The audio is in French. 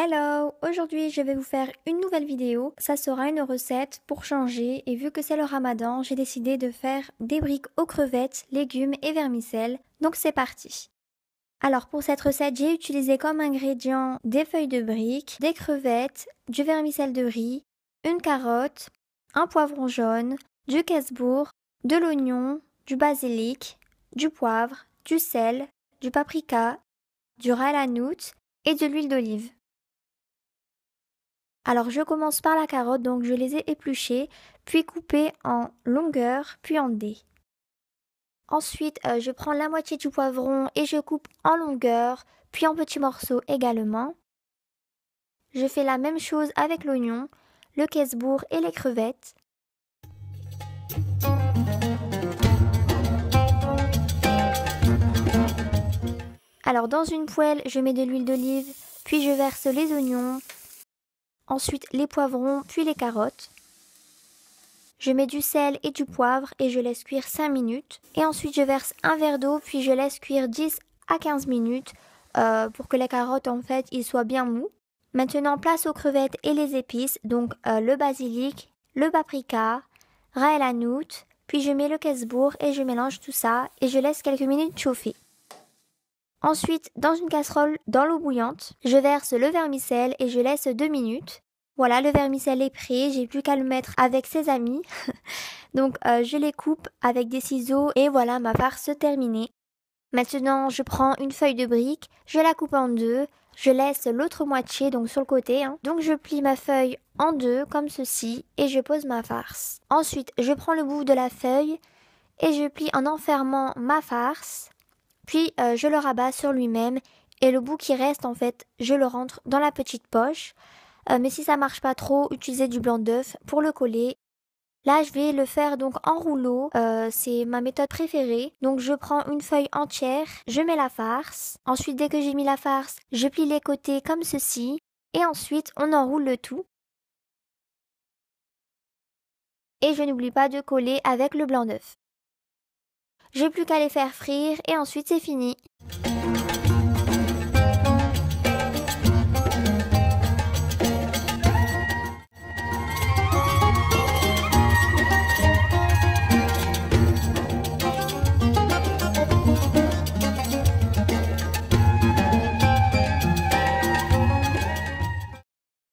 Hello! Aujourd'hui, je vais vous faire une nouvelle vidéo. Ça sera une recette pour changer et vu que c'est le ramadan, j'ai décidé de faire des briques aux crevettes, légumes et vermicelles. Donc c'est parti! Alors pour cette recette, j'ai utilisé comme ingrédients des feuilles de briques, des crevettes, du vermicelle de riz, une carotte, un poivron jaune, du kesbourg, de l'oignon, du basilic, du poivre, du sel, du paprika, du ras el hanout et de l'huile d'olive. Alors je commence par la carotte, donc je les ai épluchées, puis coupées en longueur, puis en dés. Ensuite, je prends la moitié du poivron et je coupe en longueur, puis en petits morceaux également. Je fais la même chose avec l'oignon, le kesbourg et les crevettes. Alors dans une poêle, je mets de l'huile d'olive, puis je verse les oignons, ensuite les poivrons, puis les carottes. Je mets du sel et du poivre et je laisse cuire 5 minutes. Et ensuite je verse un verre d'eau puis je laisse cuire 10 à 15 minutes pour que les carottes en fait ils soient bien mous. Maintenant place aux crevettes et les épices, donc le basilic, le paprika, ras el hanout, puis je mets le kesbourg et je mélange tout ça et je laisse quelques minutes chauffer. Ensuite, dans une casserole, dans l'eau bouillante, je verse le vermicelle et je laisse 2 minutes. Voilà, le vermicelle est prêt, j'ai plus qu'à le mettre avec ses amis. Donc je les coupe avec des ciseaux et voilà ma farce terminée. Maintenant je prends une feuille de brique, je la coupe en deux, je laisse l'autre moitié donc sur le côté. Donc je plie ma feuille en deux comme ceci et je pose ma farce. Ensuite je prends le bout de la feuille et je plie en enfermant ma farce. Puis je le rabats sur lui-même et le bout qui reste en fait je le rentre dans la petite poche. Mais si ça marche pas trop, utilisez du blanc d'œuf pour le coller. Là, je vais le faire donc en rouleau, c'est ma méthode préférée. Donc je prends une feuille entière, je mets la farce. Ensuite, dès que j'ai mis la farce, je plie les côtés comme ceci. Et ensuite, on enroule le tout. Et je n'oublie pas de coller avec le blanc d'œuf. J'ai plus qu'à les faire frire et ensuite c'est fini.